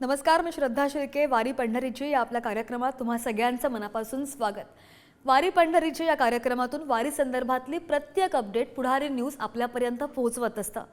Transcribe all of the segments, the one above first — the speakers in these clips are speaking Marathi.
नमस्कार, मी श्रद्धा शिर्के. वारी पंढरीची या आपल्या कार्यक्रमात तुम्हा सगळ्यांचं मनापासून स्वागत. वारी पंढरीची या कार्यक्रमातून वारी संदर्भातली प्रत्येक अपडेट पुढारी न्यूज आपल्यापर्यंत पोहोचवत असतं.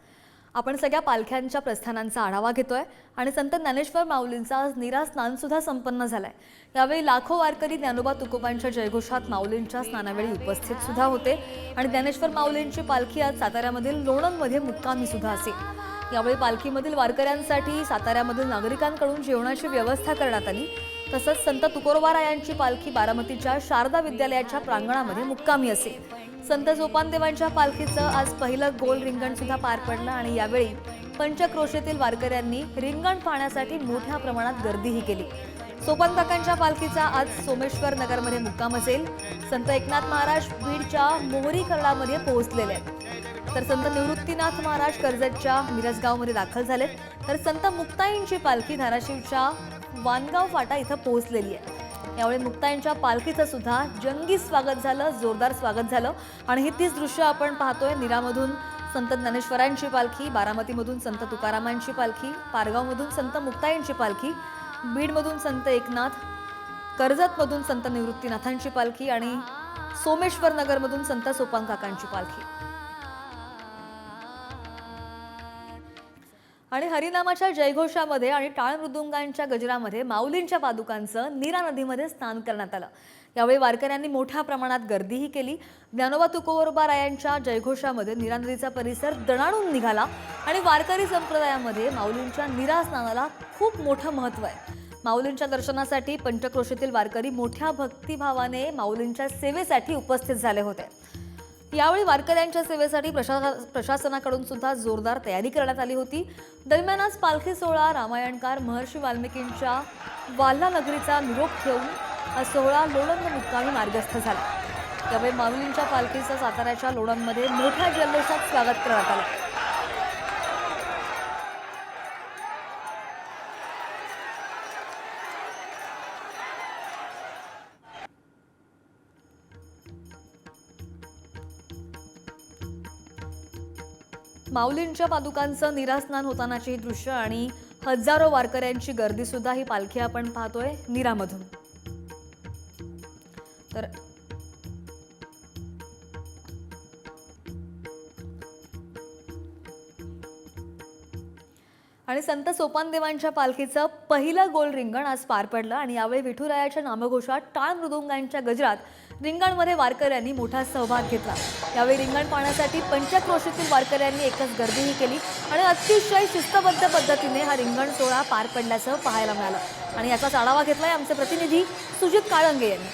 आपण सगळ्या पालख्यांच्या प्रस्थानांचा आढावा घेतोय आणि संत ज्ञानेश्वर माऊलींचा आज नीरा स्नान सुद्धा संपन्न झालाय. यावेळी लाखो वारकरी ज्ञानोबा तुकोबांच्या जयघोषात माऊलींच्या स्नानावेळी उपस्थित सुद्धा होते आणि ज्ञानेश्वर माऊलींची पालखी आज साताऱ्यामधील लोणंदमध्ये मुक्कामी सुद्धा असेल. यावेळी पालखीमधील वारकऱ्यांसाठी साताऱ्यामधील नागरिकांकडून जेवणाची व्यवस्था करण्यात आली. तसंच संत तुकोबारायांची पालखी बारामतीच्या शारदा विद्यालयाच्या प्रांगणामध्ये मुक्कामी असेल. संत सोपानदेवांच्या पालखीचं आज पहिलं गोल रिंगण सुद्धा पार पडलं आणि यावेळी पंचक्रोशीतील वारकऱ्यांनी रिंगण पाहण्यासाठी मोठ्या प्रमाणात गर्दीही केली. सोपान काकांच्या पालखीचा आज सोमेश्वर नगरमध्ये मुक्काम असेल. संत एकनाथ महाराज बीडच्या मोहरी कर्णामध्ये पोहोचलेले आहेत, तर संत निवृत्तीनाथ महाराज कर्जतच्या मिरजगावमध्ये दाखल झालेत. तर संत मुक्ताईंची पालखी धाराशिवच्या वानगाव फाटा इथं पोहोचलेली आहे. यावेळी मुक्ताईंच्या पालखीचं सुद्धा जंगी स्वागत झालं, जोरदार स्वागत झालं. आणि ही तीच दृश्य आपण पाहतोय. नीरामधून संत ज्ञानेश्वरांची पालखी, बारामतीमधून संत तुकारामांची पालखी, पारगावमधून संत मुक्ताईंची पालखी, बीडमधून संत एकनाथ, कर्जतमधून संत निवृत्तीनाथांची पालखी आणि सोमेश्वर नगरमधून संत सोपान काकांची पालखी. आणि हरिनामाच्या जयघोषामध्ये आणि टाळ मृदुंगांच्या गजरामध्ये माऊलींच्या पादुकांचं नीरा नदीमध्ये स्नान करण्यात आलं. यावेळी वारकऱ्यांनी मोठ्या प्रमाणात गर्दीही केली. ज्ञानोबा तुकोबारायांच्या जयघोषामध्ये नीरा नदीचा परिसर दणाणून निघाला आणि वारकरी संप्रदायामध्ये माऊलींच्या नीरा स्नानाला खूप मोठं महत्त्व आहे. माऊलींच्या दर्शनासाठी पंचक्रोशीतील वारकरी मोठ्या भक्तिभावाने माऊलींच्या सेवेसाठी उपस्थित झाले होते. यावेळी वारकऱ्यांच्या सेवेसाठी प्रशासनाकडून सुद्धा जोरदार तयारी करण्यात आली होती. दरम्यान आज पालखी सोहळा रामायणकार महर्षी वाल्मिकींच्या वाल्हा नगरीचा निरोप घेऊन हा सोहळा लोणंद मुक्कामी मार्गस्थ झाला. यावेळी माऊलींच्या पालखीचं साताऱ्याच्या लोणंदमध्ये मोठ्या जल्लोषात स्वागत करण्यात आलं. माऊलींच्या पादुकांचं नीरास्नान होतानाची दृश्य आणि हजारो वारकऱ्यांची गर्दी सुद्धा ही पालखी आपण पाहतोय नीरामधून. तर आणि संत सोपानदेवांच्या पालखीचं पहिलं गोल रिंगण आज पार पडलं आणि यावेळी विठुरायाच्या नामघोषात टाळ मृदुंगांच्या गजरात रिंगणमध्ये वारकऱ्यांनी मोठा सहभाग घेतला. यावेळी रिंगण पाहण्यासाठी पंचक्रोशीतील वारकऱ्यांनी एकच गर्दीही केली आणि अतिशय शिस्तबद्ध पद्धतीने हा रिंगण सोहळा पार पडल्याचं पाहायला मिळालं. आणि याचाच आढावा घेतलाय आमचे प्रतिनिधी सुजित काळंगे यांनी.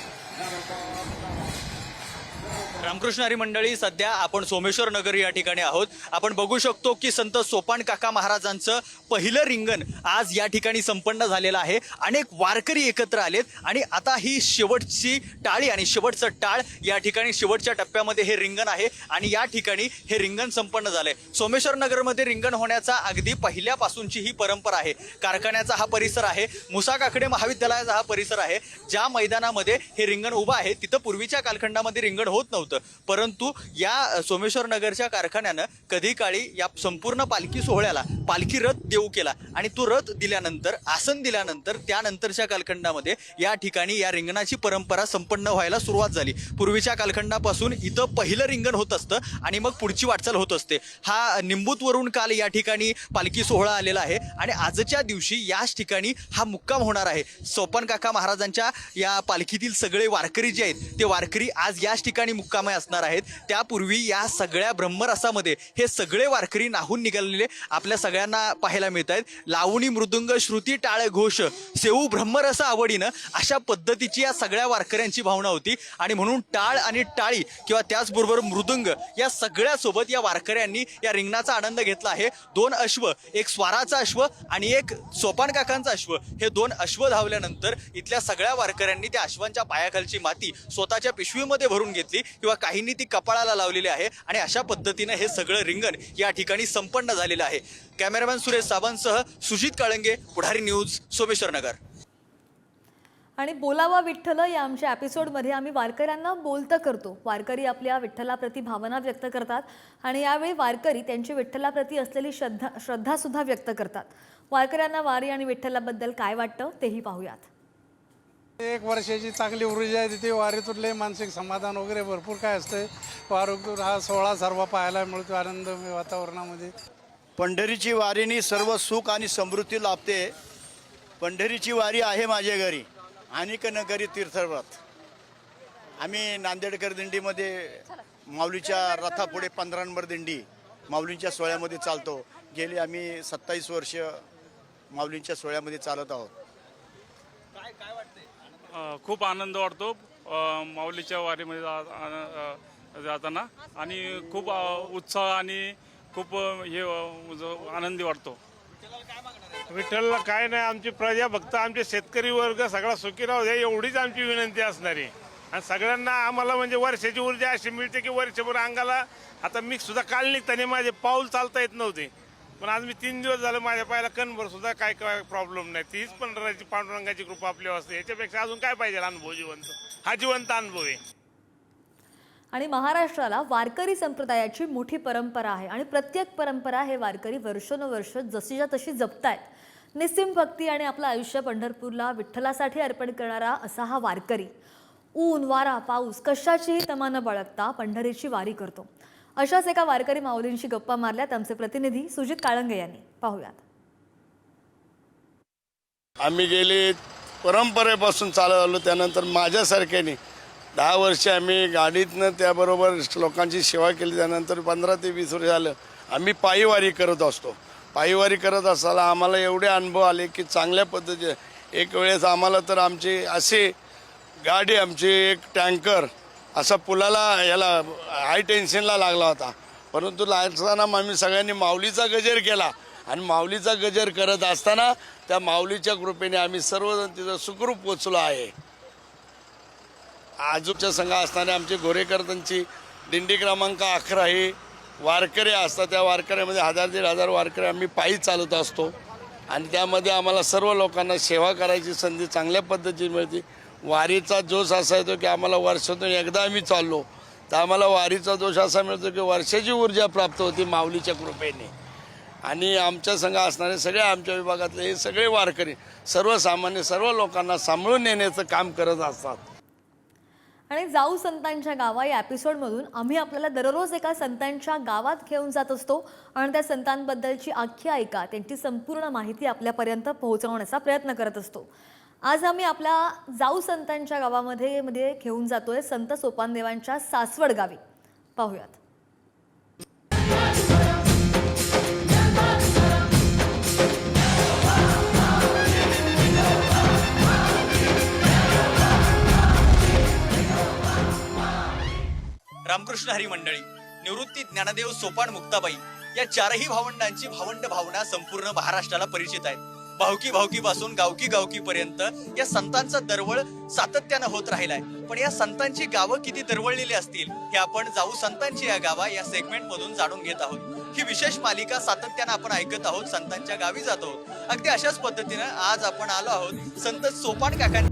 रामकृष्ण हरी मंडळी, सध्या आपण सोमेश्वर नगर या ठिकाणी आहोत. आपण बघू शकतो की संत सोपान काका महाराजांचं पहिलं रिंगण आज या ठिकाणी संपन्न झालेलं आहे. अनेक वारकरी एकत्र आलेत आणि आता ही शेवटची टाळी आणि शेवटचं टाळ या ठिकाणी शेवटच्या टप्प्यामध्ये हे रिंगण आहे आणि या ठिकाणी हे रिंगण संपन्न झालंय. सोमेश्वर नगरमध्ये रिंगण होण्याचा अगदी पहिल्यापासूनची ही परंपरा आहे. कारखान्याचा हा परिसर आहे, मुसा काकडे महाविद्यालयाचा हा परिसर आहे. ज्या मैदानामध्ये हे रिंगण उभं आहे तिथं पूर्वीच्या कालखंडामध्ये रिंगण होत नव्हतं, परंतु या सोमेश्वर नगरच्या कारखान्यानं कधी काळी या संपूर्ण पालखी सोहळ्याला पालखी रथ देऊ केला आणि तो रथ दिल्यानंतर, आसन दिल्यानंतर त्यानंतरच्या कालखंडामध्ये या ठिकाणी या रिंगणाची परंपरा संपन्न व्हायला सुरुवात झाली. पूर्वीच्या कालखंडापासून इथं पहिलं रिंगण होत असतं आणि मग पुढची वाटचाल होत असते. हा निंबूतवरून काल या ठिकाणी पालखी सोहळा आलेला आहे आणि आजच्या दिवशी याच ठिकाणी हा मुक्काम होणार आहे. सोपान काका महाराजांच्या या पालखीतील सगळे वारकरी जे आहेत ते वारकरी आज याच ठिकाणी मुक्काम असणार आहेत. त्यापूर्वी या सगळ्या ब्रह्मरसामध्ये हे सगळे वारकरी नाहून निघालेले आपल्या सगळ्यांना पाहायला मिळत आहेत. लावणी मृदुंग श्रुती टाळ घोष सेऊ ब्रह्मरस आवडीनं, अशा पद्धतीची या सगळ्या वारकऱ्यांची भावना होती आणि म्हणून टाळ आणि टाळी किंवा त्याचबरोबर मृदुंग या सगळ्यासोबत या वारकऱ्यांनी या रिंगणाचा आनंद घेतला आहे. 2 अश्व, एक स्वाराचा अश्व आणि एक सोपान काकांचा अश्व, हे 2 अश्व धावल्यानंतर इथल्या सगळ्या वारकऱ्यांनी त्या अश्वांच्या पायाखालची माती स्वतःच्या पिशवीमध्ये भरून घेतली किंवा काहींनी ती कपाळाला लावलेली आहे आणि अशा पद्धतीने हे सगळं रिंगण या ठिकाणी संपन्न झालेलं आहे. कॅमेरामॅन सुरेश सावंतसह सुजित काळंगे, पुढारी न्यूज, सोमेश्वर नगर. आणि बोलावा विठ्ठल या आमच्या एपिसोडमध्ये आम्ही वारकऱ्यांना बोलतं करतो. वारकरी आपल्या विठ्ठलाप्रती भावना व्यक्त करतात आणि यावेळी वारकरी त्यांची विठ्ठलाप्रती असलेली श्रद्धा सुद्धा व्यक्त करतात. वारकऱ्यांना वारी आणि विठ्ठलाबद्दल काय वाटतं तेही पाहूयात. एक वर्षाची चांगली ऊर्जा आहे तिथे वारीतून लय मानसिक समाधान वगैरे भरपूर काय असतंय. वारीतून हा सोहळा सर्व पाहायला मिळतो आनंदमय वातावरणामध्ये. पंढरीची वारीनी सर्व सुख आणि समृद्धी लाभते. पंढरीची वारी आहे माझ्या घरी अनेक नगरी तीर्थव्रत. आम्ही नांदेडकर दिंडीमध्ये माऊलीच्या रथापुढे 15 नंबर दिंडी माऊलींच्या सोहळ्यामध्ये चालतो. गेली आम्ही 27 वर्ष माऊलींच्या सोहळ्यामध्ये चालत आहोत. खूप आनंद वाटतो माऊलीच्या वारीमध्ये जाताना आणि खूप उत्साह आणि खूप हे आनंदी वाटतो. विठ्ठलला काय नाही, आमची प्रजा भक्त आमचे शेतकरी वर्ग सगळा सुखी राहू द्या एवढीच आमची विनंती असणार आहे. आणि सगळ्यांना आम्हाला म्हणजे वर्षाची ऊर्जा अशी मिळते की वर्षभर अंगाला, आता मी सुद्धा काल निघताना माझे पाऊल चालता येत नव्हते, पण आज मी 3 दिवस झाले माझ्या पायाला कणभर सुद्धा काय प्रॉब्लेम नाही. तीच पंढराची पांडुरंगाची कृपा आपल्यावर असते. याच्यापेक्षा अजून काय पाहिजे अनुभव जिवंत, हा जिवंत अनुभव आहे. आणि महाराष्ट्राला वारकरी संप्रदायाची मोठी परंपरा आहे आणि प्रत्येक परंपरा हे वारकरी वर्षानुवर्ष जशीच्या तशी जपतायत. निस्सीम भक्ती आणि आपलं आयुष्य पंढरपूरला विठ्ठलासाठी अर्पण करणारा असा हा वारकरी ऊन वारा पाऊस कशाचीही तमा न बाळगता पंढरीची वारी करतो. अशाच एका वारकरी माऊलींशी गप्पा मारल्यात आमचे प्रतिनिधी सुजित काळंगे यांनी. पाहूयात. आम्ही गेले परंपरेपासून चालत आलो. त्यानंतर माझ्यासारख्याने 10 वर्ष आम्ही गाडीतनं त्याबरोबर लोकांची सेवा केली. त्यानंतर 15 ते 20 वर्ष झालं आम्ही पायीवारी करत असतो. पायीवारी करत असताना आम्हाला एवढे अनुभव आले की चांगल्या पद्धतीने एक वेळेस आम्हाला तर आमची असे गाडी आमची एक टँकर असा पुलाला याला हाय टेन्शनला लागला होता. परंतु लागताना आम्ही सगळ्यांनी माऊलीचा गजर केला आणि माऊलीचा गजर करत असताना त्या माऊलीच्या कृपेने आम्ही सर्वजण तिथं सुखरूप पोचलो आहे. आजूच्या संघ असताना आमचे गोरेकर त्यांची दिंडी क्रमांक 11 हे वारकरी असतात. त्या वारकऱ्यामध्ये 1000-1500 वारकरी आम्ही पायी चालत असतो आणि त्यामध्ये आम्हाला सर्व लोकांना सेवा करायची संधी चांगल्या पद्धतीने मिळते. वारीचा जोश असा येतो की आम्हाला वर्षातून एकदा आम्ही चाललो तर आम्हाला वारीचा जोश असा मिळतो की वर्षाची ऊर्जा प्राप्त होती माऊलीच्या कृपेने. आणि आमच्या संघ असणारे सगळे आमच्या विभागातले हे सगळे वारकरी सर्वसामान्य सर्व लोकांना सांभाळून नेण्याचं काम करत असतात. आणि जाऊ संतांच्या गावा या एपिसोडमधून आम्ही आपल्याला दररोज एका संतांच्या गावात घेऊन जात असतो आणि त्या संतांबद्दलची आख्यायिका त्यांची संपूर्ण माहिती आपल्यापर्यंत पोहोचवण्याचा प्रयत्न करत असतो. आज आम्ही आपल्या जाऊ संतांच्या गावामध्ये घेऊन जातोय संत सोपानदेवांच्या सासवड गावी. पाहूयात. रामकृष्ण हरी मंडळी, निवृत्ती ज्ञानदेव सोपान मुक्ताबाई या 4ही भावंडांची भावंड भावना संपूर्ण महाराष्ट्राला परिचित आहेत. भावकी भावकीपासून गावकी गावकीपर्यंत या संतांचा दरवळ सातत्यानं होत राहिलाय. पण या संतांची गावं किती दरवळलेली असतील हे आपण जाऊ संतांची या गावा या सेगमेंट मधून जाणून घेत आहोत. ही विशेष मालिका सातत्यानं आपण ऐकत आहोत, संतांच्या गावी जात आहोत. अगदी अशाच पद्धतीनं आज आपण आलो आहोत संत सोपान काका.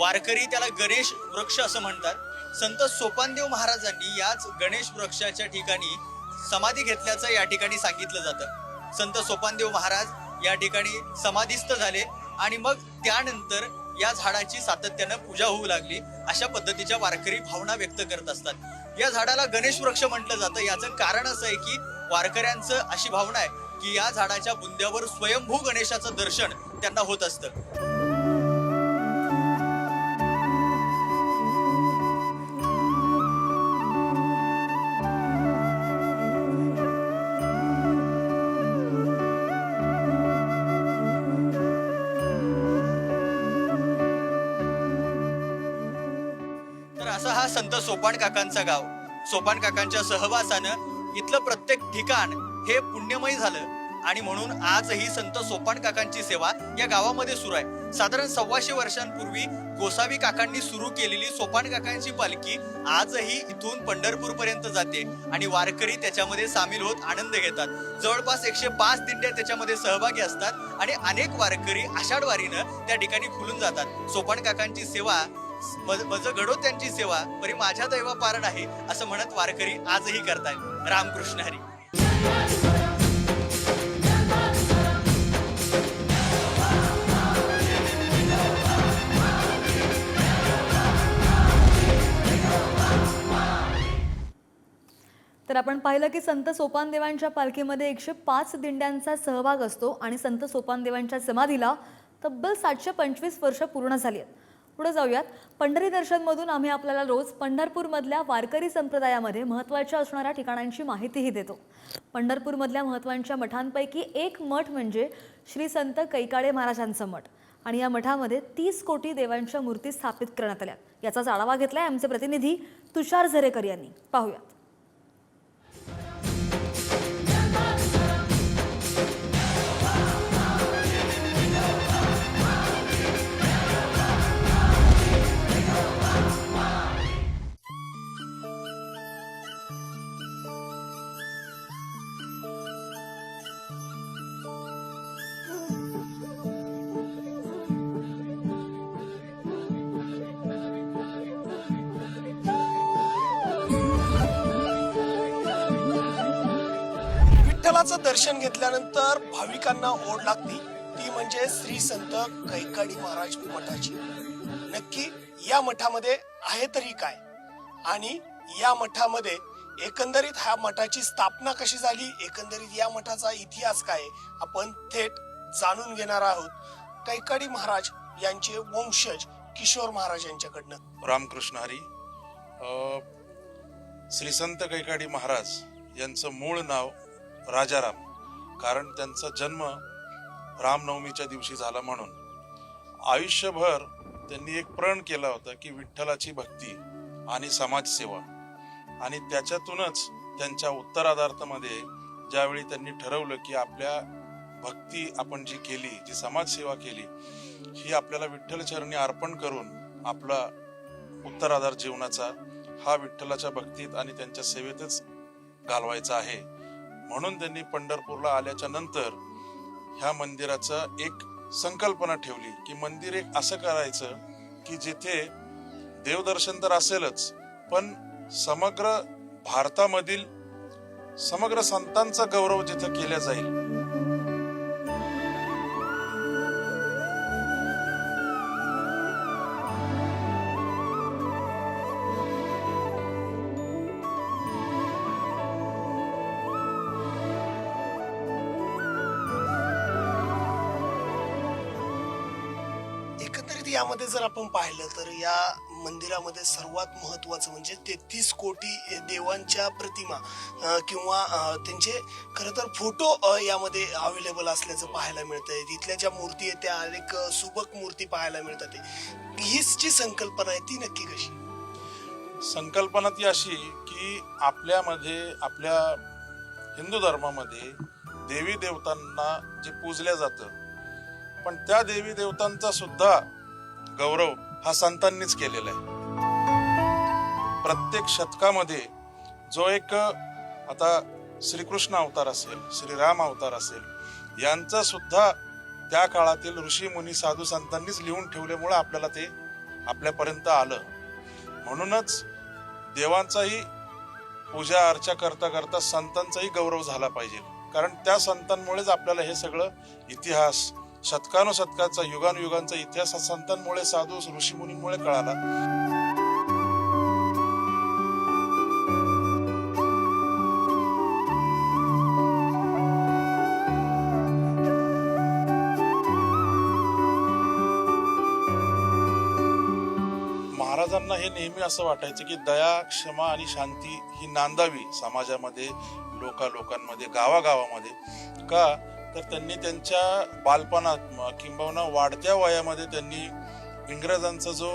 वारकरी त्याला गणेश वृक्ष असं म्हणतात. संत सोपानदेव महाराजांनी याच गणेश वृक्षाच्या ठिकाणी समाधी घेतल्याचं या ठिकाणी सांगितलं जातं. संत सोपानदेव महाराज या ठिकाणी समाधीस्थ झाले आणि मग त्यानंतर या झाडाची सातत्यानं पूजा होऊ लागली. अशा पद्धतीच्या वारकरी भावना व्यक्त करत असतात. या झाडाला गणेश वृक्ष म्हटलं जातं. याचं कारण असं आहे की वारकऱ्यांचं अशी भावना आहे की या झाडाच्या बुंद्यावर स्वयंभू गणेशाचं दर्शन त्यांना होत असतं. तर असा हा संत सोपान काकांचा गाव. सोपान काकांच्या सहवासानं इथलं प्रत्येक ठिकाण हे पुण्यमय झालं आणि म्हणून आजही संत सोपान काकांची सेवा या गावामध्ये सुरू आहे. साधारण 125 वर्षांपूर्वी गोसावी काकांनी सुरू केलेली सोपान काकांची पालखी आजही इथून पंढरपूर पर्यंत जाते आणि वारकरी त्याच्यामध्ये सामील होत आनंद घेतात. जवळपास 105 दिंड्या त्याच्यामध्ये सहभागी असतात आणि अनेक वारकरी आषाढ वारीनं त्या ठिकाणी फुलून जातात. सोपान काकांची सेवा मज घडो त्यांची सेवा परी माझ्या दैवा पारण आहे असं म्हणत वारकरी आजही करतायत. रामकृष्ण हरी. तर आपण पाहिलं की संत सोपानदेवांच्या पालखीमध्ये 105 दिंड्यांचा सहभाग असतो आणि संत सोपानदेवांच्या समाधीला तब्बल 725 वर्ष पूर्ण झाली आहेत. पुढे जाऊयात. पंढरी दर्शनमधून आम्ही आपल्याला रोज पंढरपूरमधल्या वारकरी संप्रदायामध्ये महत्त्वाच्या असणाऱ्या ठिकाणांची माहितीही देतो. पंढरपूरमधल्या महत्त्वाच्या मठांपैकी एक मठ म्हणजे श्री संत कैकाडे महाराजांचं मठ आणि या मठामध्ये 30 कोटी देवांच्या मूर्ती स्थापित करण्यात आल्या. याचाच आढावा घेतलाय आमचे प्रतिनिधी तुषार झरेकर यांनी. पाहूयात. विठ्ठलाचं दर्शन घेतल्यानंतर भाविकांना ओढ लागते ती म्हणजे श्री संत कैकाडी महाराज मठाची. नक्की या मठामध्ये आहे तरी काय आणि या मठामध्ये एकंदरीत ह्या मठाची स्थापना कशी झाली, एकंदरीत या मठाचा इतिहास काय आपण थेट जाणून घेणार आहोत कैकाडी महाराज यांचे वंशज किशोर महाराज यांच्याकडनं. रामकृष्ण हरी. श्री संत कैकाडी महाराज यांचं मूळ नाव राजाराम, कारण त्यांचा जन्म रामनवमीच्या दिवशी झाला म्हणून. आयुष्यभर त्यांनी एक प्रण केला होता की विठ्ठलाची भक्ती आणि समाजसेवा, आणि त्याच्यातूनच त्यांच्या उत्तरार्धामध्ये ज्यावेळी त्यांनी ठरवलं की आपल्या भक्ती आपण जी केली, जी समाजसेवा केली, ही आपल्याला विठ्ठल चरणी अर्पण करून आपला उत्तराधार जीवनाचा हा विठ्ठलाच्या भक्तीत आणि त्यांच्या सेवेतच घालवायचा आहे. म्हणून त्यांनी पंढरपूरला आल्याच्या नंतर ह्या मंदिराचं एक संकल्पना ठेवली की मंदिर एक असं करायचं की जिथे देवदर्शन तर असेलच, पण समग्र भारतामधील समग्र संतांचा गौरव जिथे केला जाईल. यामध्ये जर आपण पाहिलं तर या मंदिरामध्ये सर्वात महत्वाचं म्हणजे 33 कोटी देवांच्या प्रतिमा किंवा त्यांचे खरं तर फोटो यामध्ये अवेलेबल असल्याचं पाहायला मिळतंय. तिथल्या ज्या मूर्ती आहेत त्या अनेक सुबक मूर्ती पाहायला मिळतात. हीच जी संकल्पना आहे ती नक्की कशी? संकल्पना ती अशी की आपल्यामध्ये, आपल्या हिंदू धर्मामध्ये देवी देवतांना जे पूजल्या जातं, पण त्या देवी देवतांचा सुद्धा गौरव हा संतांनीच केलेला आहे. प्रत्येक शतकामध्ये जो एक आता श्रीकृष्ण अवतार असेल, श्रीराम अवतार असेल, यांचा सुद्धा त्या काळातील ऋषी मुनी साधू संतांनीच लिहून ठेवल्यामुळे आपल्याला ते आपल्यापर्यंत आलं. म्हणूनच देवांचाही पूजा अर्चा करता करता संतांचाही गौरव झाला पाहिजे, कारण त्या संतांमुळेच आपल्याला हे सगळं इतिहास, शतकानुशतकाचा युगानुयुगांचा इतिहास हा संतांमुळे, साधू ऋषीमुनींमुळे कळाला. महाराजांना हे नेहमी असं वाटायचं की दया, क्षमा आणि शांती ही नांदावी समाजामध्ये, लोकांमध्ये, गावागावामध्ये. का तर त्यांनी त्यांच्या बालपणात किंबहुना वाढत्या वयामध्ये त्यांनी इंग्रजांचा जो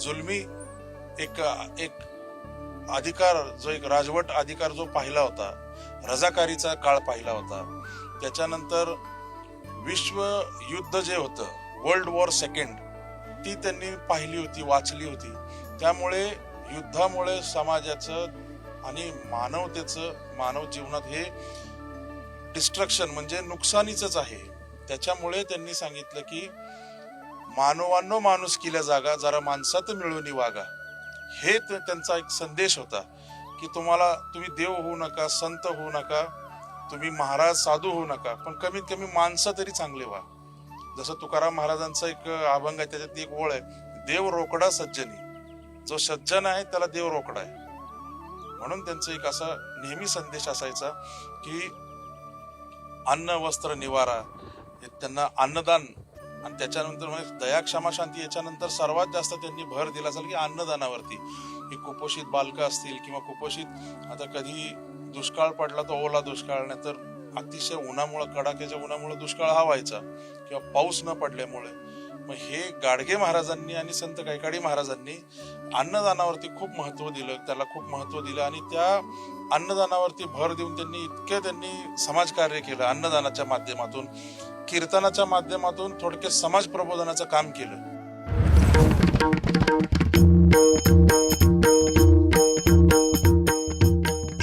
जुलमी एक अधिकार, जो एक राजवट अधिकार जो पाहिला होता, रजाकारीचा काळ पाहिला होता, त्याच्यानंतर विश्व युद्ध जे होतं, वर्ल्ड वॉर सेकंड, ती त्यांनी पाहिली होती, वाचली होती. त्यामुळे युद्धामुळे समाजाचं आणि मानवतेचं, मानव जीवनात हे डिस्ट्रक्शन म्हणजे नुकसानीचंच आहे. त्याच्यामुळे त्यांनी सांगितलं की मानवांनो माणुसकीला जागा, जरा माणसात मिळून वागा. हे त्यांचा एक संदेश होता की तुम्ही देव होऊ नका, संत होऊ नका, तुम्ही महाराज साधू होऊ नका, पण कमीत कमी माणसं तरी चांगले व्हा. जसं तुकाराम महाराजांचा एक अभंग आहे, त्याच्यात एक ओळ आहे, देव रोकडा सज्जनी. जो सज्जन आहे त्याला देव रोकडा आहे. म्हणून त्यांचा एक असा नेहमी संदेश असायचा की अन्न, वस्त्र, निवारा, त्यांना अन्नदान, आणि त्याच्यानंतर म्हणजे दया, क्षमा, शांती, याच्यानंतर सर्वात जास्त त्यांनी भर दिला असेल की अन्नदानावरती. ही कुपोषित बालकं असतील किंवा कुपोषित, आता कधी दुष्काळ पडला तर ओला दुष्काळ, नाही तर अतिशय उन्हामुळे, कडाक्याच्या उन्हामुळे दुष्काळ हा व्हायचा किंवा पाऊस न पडल्यामुळे. मग हे गाडगे महाराजांनी आणि संत कैकाडी महाराजांनी अन्नदानावरती खूप महत्व दिलं, त्याला खूप महत्व दिलं, आणि त्या अन्नदानावरती भर देऊन त्यांनी समाजकार्य केलं. अन्नदानाच्या माध्यमातून, कीर्तनाच्या माध्यमातून थोडक्यात समाज प्रबोधनाचं काम केलं.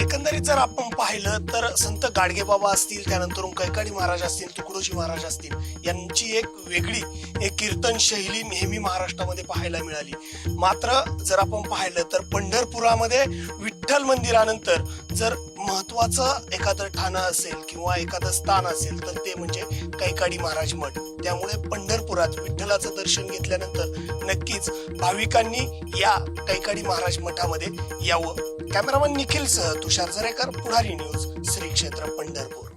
एकंदरीत जर आपण पाहिलं तर संत गाडगेबाबा असतील, त्यानंतर कैकाडी महाराज असतील, तुकडोजी महाराज असतील, यांची एक वेगळी एक कीर्तन शैली नेहमी महाराष्ट्रामध्ये पाहायला मिळाली. मात्र जर आपण पाहिलं तर पंढरपुरामध्ये विठ्ठल मंदिरानंतर जर महत्वाचं एखादं ठाणं असेल किंवा एखादं स्थान असेल तर ते म्हणजे कैकाडी महाराज मठ. त्यामुळे पंढरपुरात विठ्ठलाचं दर्शन घेतल्यानंतर नक्कीच भाविकांनी या कैकाडी महाराज मठामध्ये यावं. कॅमेरामन निखिल सह तुषार जरेकर, पुढारी न्यूज, श्री क्षेत्र पंढरपूर.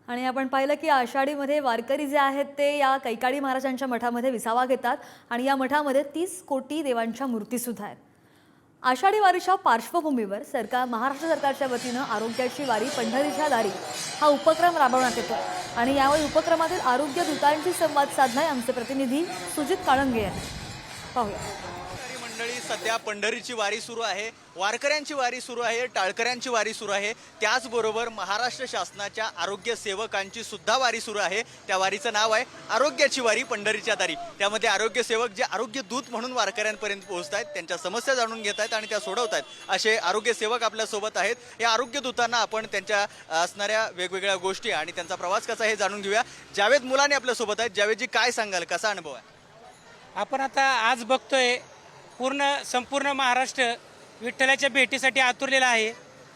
आणि आपण पाहिलं की आषाढीमध्ये वारकरी जे आहेत ते या कैकाडी महाराजांच्या मठामध्ये विसावा घेतात आणि या मठामध्ये 30 कोटी देवांच्या मूर्तीसुद्धा आहेत. आषाढी वारीच्या पार्श्वभूमीवर महाराष्ट्र सरकारच्या वतीनं आरोग्याची वारी पंढरीच्या दारी हा उपक्रम राबवण्यात येतो आणि यावेळी उपक्रमातील आरोग्य दूतांशी संवाद साधलाय आमचे प्रतिनिधी सुजित काळंगे यांनी. पाहूया. मंडळी, सध्या पंढरीची वारी सुरू आहे, वारकऱ्यांची वारी सुरू आहे, टाळकऱ्यांची वारी सुरू आहे, त्याचबरोबर महाराष्ट्र शासनाच्या आरोग्य सेवकांची सुद्धा वारी सुरू आहे. त्या वारीचं नाव आहे आरोग्याची वारी पंढरीच्या दारी. त्यामध्ये आरोग्य सेवक जे आरोग्य दूत म्हणून वारकऱ्यांपर्यंत पोहोचत आहेत, त्यांच्या समस्या जाणून घेत आहेत आणि त्या सोडवत आहेत, असे आरोग्य सेवक आपल्यासोबत आहेत. या आरोग्य दूतांना आपण त्यांच्या असणाऱ्या वेगवेगळ्या गोष्टी आणि त्यांचा प्रवास कसा हे जाणून घेऊया. जावेद मुलानी आपल्यासोबत आहेत. जावेदजी, काय सांगाल, कसा अनुभव आहे? आपण आता आज बघतोय संपूर्ण महाराष्ट्र विठ्ठलाच्या भेटीसाठी आतुरलेला आहे.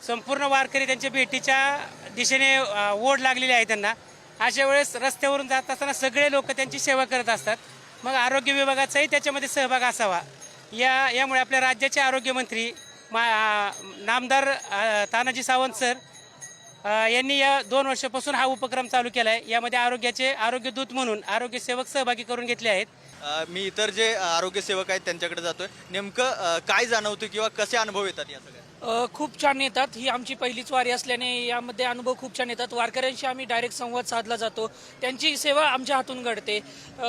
संपूर्ण वारकरी त्यांच्या भेटीच्या दिशेने ओढ लागलेली आहे त्यांना. अशा वेळेस रस्त्यावरून जात असताना सगळे लोक त्यांची सेवा करत असतात. मग आरोग्य विभागाचाही त्याच्यामध्ये सहभाग असावा. यामुळे आपल्या राज्याचे आरोग्यमंत्री नामदार तानाजी सावंत सर यांनी या 2 वर्षापासून हा उपक्रम चालू केला आहे. यामध्ये आरोग्य दूत म्हणून आरोग्य सेवक सहभागी करून घेतले आहेत. मी इतर जे आरोग्य सेवक आहेत त्यांच्याकडे जातोय. नेमकं काय जाणवतं किंवा कसे अनुभव येतात या सगळ्या? खूप छान येतात. ही आमची पहिलीच वारी असल्याने यामध्ये अनुभव खूप छान येतात. वारकऱ्यांशी आम्ही डायरेक्ट संवाद साधला जातो. त्यांची सेवा आमच्या हातून घडते.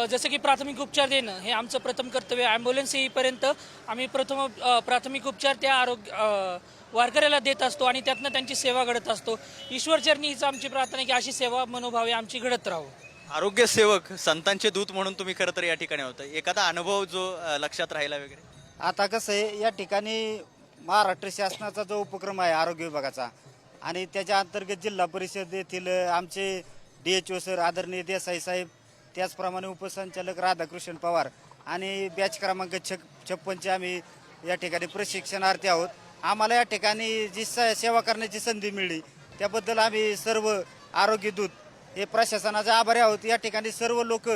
जसं की प्राथमिक उपचार देणं हे आमचं प्रथम कर्तव्य. ॲम्ब्युलन्स येईपर्यंत आम्ही प्राथमिक उपचार त्या वारकऱ्याला देत असतो आणि त्यातनं त्यांची सेवा घडत असतो. ईश्वरचरणी हीच आमची प्रार्थना की अशी सेवा मनोभावे आमची घडत राहो. आरोग्य सेवक, संतांचे दूत म्हणून तुम्ही खरं तर या ठिकाणी होता. एखादा अनुभव जो लक्षात राहिला वगैरे? आता कसं आहे, या ठिकाणी महाराष्ट्र शासनाचा जो उपक्रम आहे आरोग्य विभागाचा आणि त्याच्या अंतर्गत जिल्हा परिषद येथील आमचे DHO सर आदरणीय देसाई साहेब, त्याचप्रमाणे उपसंचालक राधाकृष्ण पवार आणि बॅच क्रमांक 56चे आम्ही या ठिकाणी प्रशिक्षणार्थी आहोत. आम्हाला या ठिकाणी जी सेवा करण्याची संधी मिळली त्याबद्दल आम्ही सर्व आरोग्य दूत हे प्रशासनाचे आभारी आहोत. या ठिकाणी सर्व लोक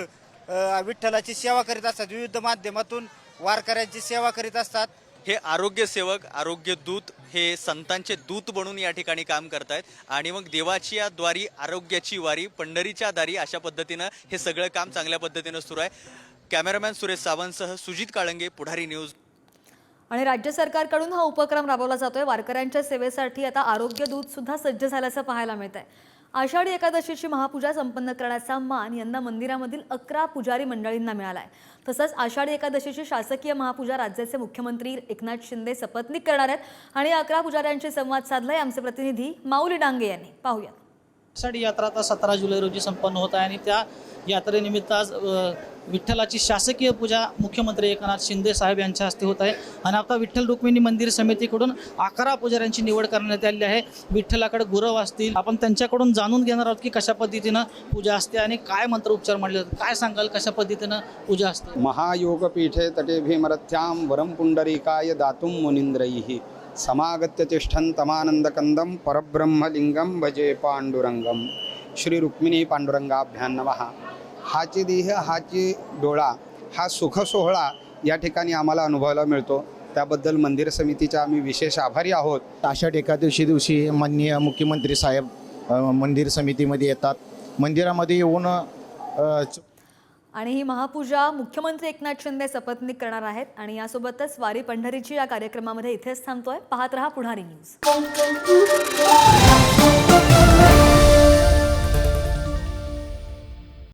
विठ्ठलाची सेवा करीत असतात, विविध माध्यमातून वारकऱ्यांची सेवा करीत असतात. हे आरोग्य सेवक, आरोग्य दूत हे संतांचे दूत बनून या ठिकाणी काम करतायत आणि मग देवाची या द्वारी आरोग्याची वारी, पंढरीच्या दारी, अशा पद्धतीनं हे सगळं काम चांगल्या पद्धतीनं सुरू आहे. कॅमेरामॅन सुरेश सावंतसह सुजित काळंगे, पुढारी न्यूज. आणि राज्य सरकारकडून हा उपक्रम राबवला जातोय. वारकऱ्यांच्या सेवेसाठी आता आरोग्य दूत सुद्धा सज्ज झाल्याचं पाहायला मिळत आहे. आषाढी एकादशीची महापूजा संपन्न करण्याचा मान यंदा मंदिरामधील 11 पुजारी मंडळींना मिळाला आहे. तसंच आषाढी एकादशीची शासकीय महापूजा राज्याचे मुख्यमंत्री एकनाथ शिंदे सपत्नीक करणार आहेत आणि 11 पुजाऱ्यांशी संवाद साधलाय आमचे प्रतिनिधी माऊली डांगे यांनी. पाहूया. आषाढी यात्रा आता 17 जुलै रोजी संपन्न होत आहे आणि त्या यात्रेनिमित्त आज विठ्ठलाची शासकीय पूजा मुख्यमंत्री एकनाथ शिंदे साहेब यांच्या हस्ते होत आहे आणि आता विठ्ठल रुक्मिणी मंदिर समितीकडून 11 पुजाऱ्यांची निवड करण्यात आली आहे. विठ्ठलाकडे गुरव असतील, आपण त्यांच्याकडून जाणून घेणार आहोत की कशा पद्धतीनं पूजा असते आणि काय मंत्रोच्चार मांडले जातात. काय सांगाल, कशा पद्धतीनं पूजा असते? महायोगपीठे तटे भीमरथ्यां वरं पुंडरीकाय दातुं मुनींद्रैः समागत्य तिष्ठन्तमानन्दकन्दं परब्रह्मलिंगं भजे पांडुरंगम. श्री रुक्मिणी पांडुरंगाभ्यां नमः. हाची देह हाची डोळा हा सुख सोहळा या ठिकाणी आम्हाला अनुभवायला मिळतो. त्याबद्दल मंदिर समितीच्या आम्ही विशेष आभारी आहोत. आषाढ एकादशी दिवशी माननीय मुख्यमंत्री साहेब मंदिर समितीमध्ये येतात. मंदिरामध्ये येऊन आणि ही महापूजा मुख्यमंत्री एकनाथ शिंदे सपत्नीक करणार आहेत. आणि यासोबतच वारी पंढरीची या कार्यक्रमामध्ये इथेच थांबतोय. पाहत रहा पुढारी न्यूज.